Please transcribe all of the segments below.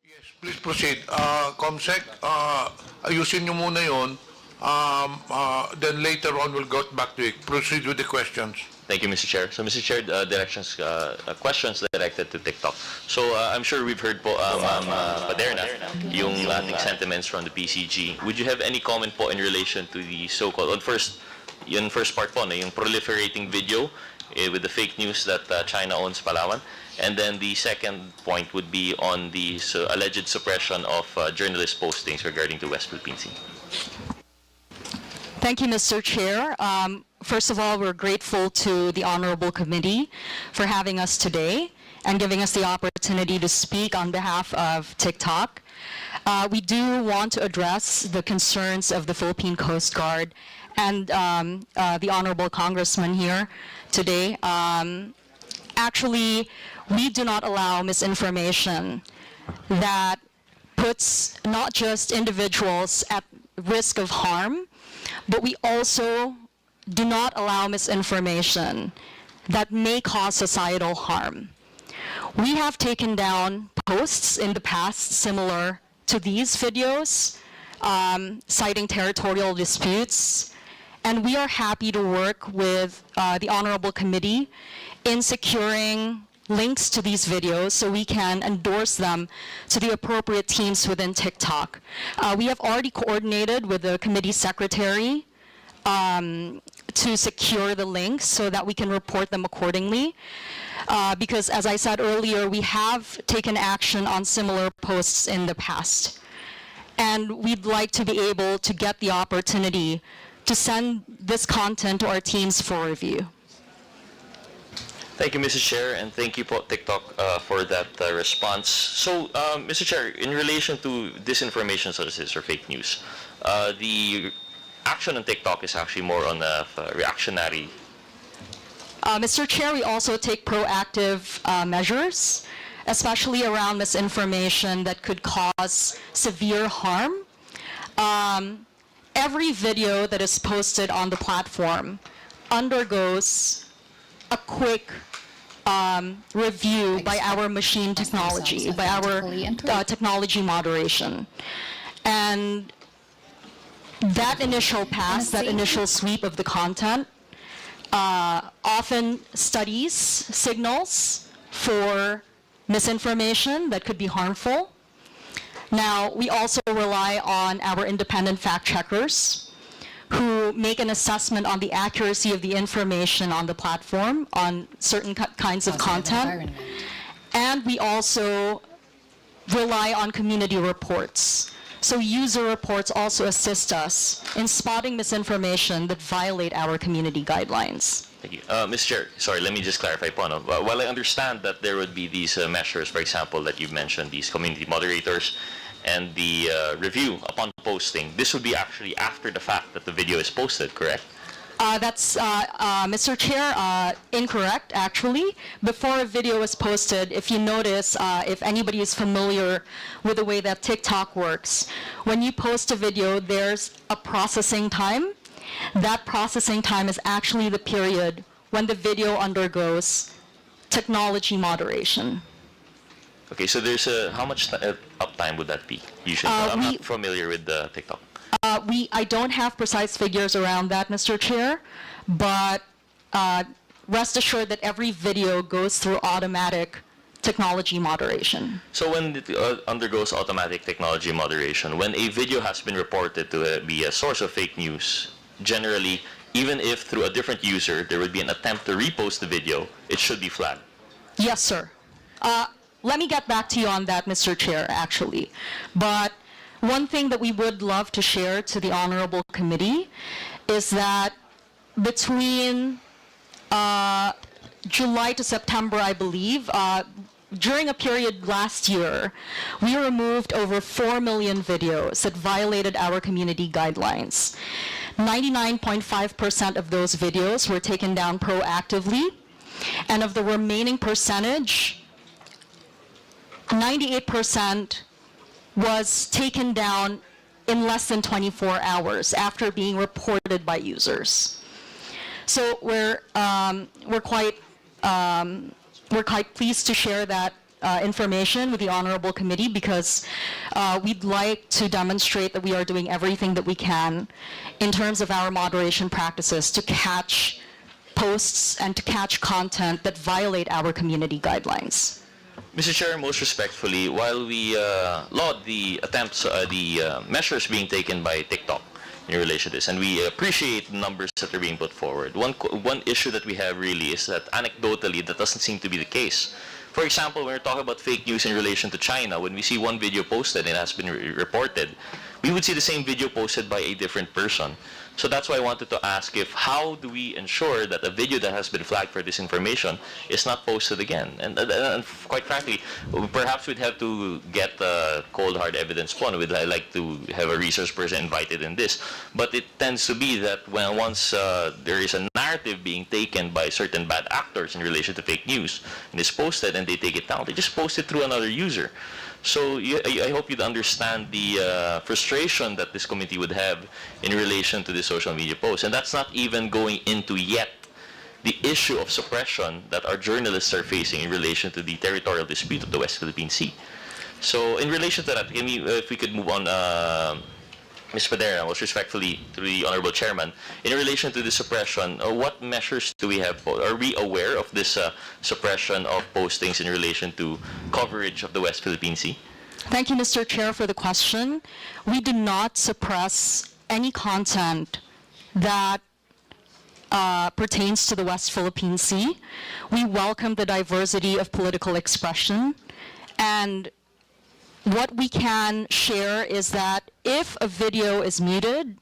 Yes, please proceed. Comsec, ayusin nyo muna yun. Then later on, we'll go back to it. Proceed with the questions. Thank you, Mr. Chair. So, Mr. Chair, questions directed to TikTok. So, I'm sure we've heard po, Ma'am Paderna, yung ating sentiments from the PCG. Would you have any comment po in relation to the so-called, yung first part po, yung proliferating video with the fake news that China owns Palawan? And then the second point would be on the alleged suppression of journalist postings regarding the West Philippine Sea. Thank you, Mr. Chair. First of all, we're grateful to the Honorable Committee for having us today and giving us the opportunity to speak on behalf of TikTok. We do want to address the concerns of the Philippine Coast Guard and the Honorable Congressman here today. Actually, we do not allow misinformation that puts not just individuals at risk of harm, but we also do not allow misinformation that may cause societal harm. We have taken down posts in the past similar to these videos, citing territorial disputes, and we are happy to work with the Honorable Committee in securing links to these videos so we can endorse them to the appropriate teams within TikTok. We have already coordinated with the committee secretary to secure the links so that we can report them accordingly. Because as I said earlier, we have taken action on similar posts in the past. And we'd like to be able to get the opportunity to send this content to our teams for review. Thank you, Mr. Chair, and thank you po, TikTok, for that response. So, Mr. Chair, in relation to disinformation sources or fake news, the action on TikTok is actually more on a reactionary. Mr. Chair, we also take proactive measures, especially around misinformation that could cause severe harm. Every video that is posted on the platform undergoes a quick review by our machine technology, by our technology moderation. And that initial pass, that initial sweep of the content often studies signals for misinformation that could be harmful. Now, we also rely on our independent fact checkers who make an assessment on the accuracy of the information on the platform on certain kinds of content. And we also rely on community reports. So user reports also assist us in spotting misinformation that violate our community guidelines. Thank you. Mr. Chair, sorry, let me just clarify po. No? While I understand that there would be these measures, for example, that you've mentioned, these community moderators, and the review upon posting, this would be actually after the fact that the video is posted, correct? That's, Mr. Chair, incorrect, actually. Before a video is posted, if you notice, if anybody is familiar with the way that TikTok works, when you post a video, there's a processing time. That processing time is actually the period when the video undergoes technology moderation. Okay, so there's how much uptime would that be usually? I'm not familiar with the TikTok. I don't have precise figures around that, Mr. Chair, but rest assured that every video goes through automatic technology moderation. So when it undergoes automatic technology moderation, when a video has been reported to be a source of fake news, generally, even if through a different user there would be an attempt to repost the video, it should be flagged. Yes, sir. Let me get back to you on that, Mr. Chair, actually. But one thing that we would love to share to the Honorable Committee is that between July to September, I believe, during a period last year, we removed over 4 million videos that violated our community guidelines. 99.5% of those videos were taken down proactively, and of the remaining percentage, 98% was taken down in less than 24 hours after being reported by users. So we're quite pleased to share that information with the Honorable Committee because we'd like to demonstrate that we are doing everything that we can in terms of our moderation practices to catch posts and to catch content that violate our community guidelines. Mr. Chair, most respectfully, while we laud the attempts, the measures being taken by TikTok in relation to this, and we appreciate the numbers that are being put forward, one issue that we have really is that anecdotally that doesn't seem to be the case. For example, when we're talking about fake news in relation to China, when we see one video posted and it has been reported, we would see the same video posted by a different person. So that's why I wanted to ask how do we ensure that a video that has been flagged for disinformation is not posted again? And quite frankly, perhaps we'd have to get cold hard evidence one. We'd like to have a research person invited in this. But it tends to be that once there is a narrative being taken by certain bad actors in relation to fake news and it's posted and they take it down, they just post it through another user. So I hope you'd understand the frustration that this committee would have in relation to the social media posts. And that's not even going into yet the issue of suppression that our journalists are facing in relation to the territorial dispute of the West Philippine Sea. So in relation to that, if we could move on, Ms. Padera, most respectfully to the Honorable Chairman, in relation to the suppression, what measures do we have? Are we aware of this suppression of postings in relation to coverage of the West Philippine Sea? Thank you, Mr. Chair, for the question. We do not suppress any content that pertains to the West Philippine Sea. We welcome the diversity of political expression, and what we can share is that if a video is muted,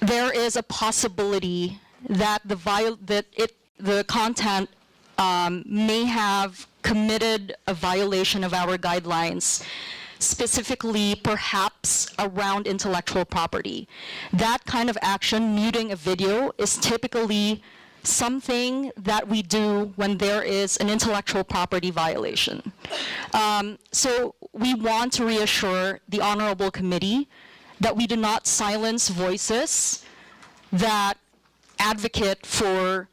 there is a possibility that the content may have committed a violation of our guidelines, specifically perhaps around intellectual property. That kind of action, muting a video, is typically something that we do when there is an intellectual property violation. So we want to reassure the Honorable Committee that we do not silence voices that advocate for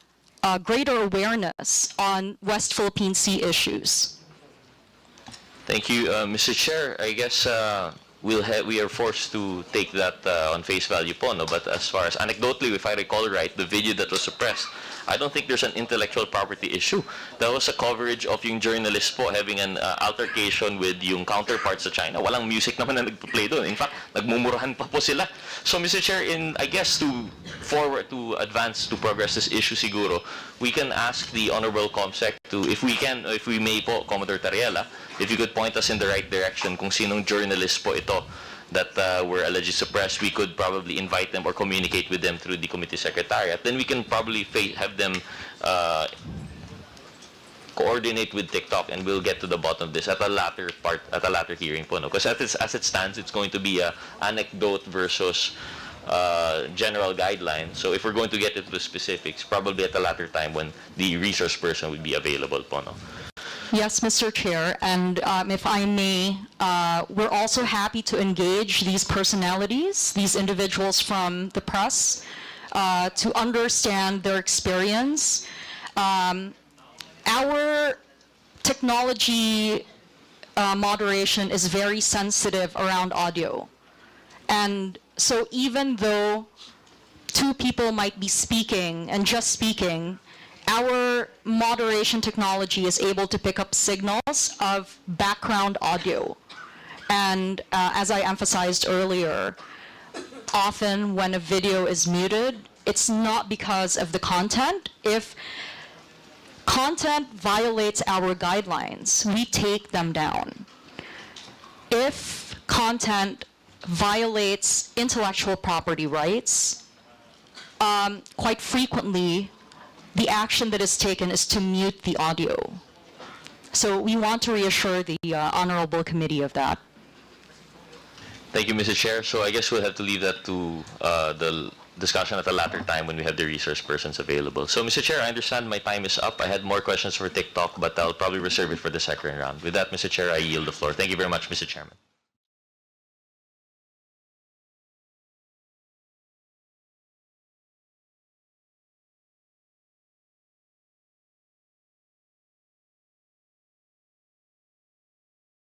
greater awareness on West Philippine Sea issues. Thank you, Mr. Chair. I guess we are forced to take that on face value po, no? But as far as anecdotally, if I recall right, the video that was suppressed, I don't think there's an intellectual property issue. That was a coverage of yung journalist po having an altercation with yung counterparts sa China. Walang music naman na nagpo-play doon. In fact, nagmumurahan pa po sila. So, Mr. Chair, I guess to advance, to progress this issue siguro, we can ask the Honorable Comsec if we may po, Commodore Tariela, if you could point us in the right direction kung sinong journalist po ito that were allegedly suppressed, we could probably invite them or communicate with them through the committee secretariat. Then we can probably have them coordinate with TikTok, and we'll get to the bottom of this at a latter hearing po, no? Because as it stands, it's going to be a anecdote versus general guideline. So if we're going to get into the specifics, probably at a latter time when the resource person will be available po, no? Yes, Mr. Chair, and if I may, we're also happy to engage these personalities, these individuals from the press, to understand their experience. Our technology moderation is very sensitive around audio. And so even though two people might be speaking and just speaking, our moderation technology is able to pick up signals of background audio. And as I emphasized earlier, often when a video is muted, it's not because of the content. If content violates our guidelines, we take them down. If content violates intellectual property rights, quite frequently, the action that is taken is to mute the audio. So we want to reassure the Honorable Committee of that. Thank you, Mr. Chair. So I guess we'll have to leave that to the discussion at a later time when we have the resource persons available. So, Mr. Chair, I understand my time is up. I had more questions for TikTok, but I'll probably reserve it for the second round. With that, Mr. Chair, I yield the floor. Thank you very much, Mr. Chairman.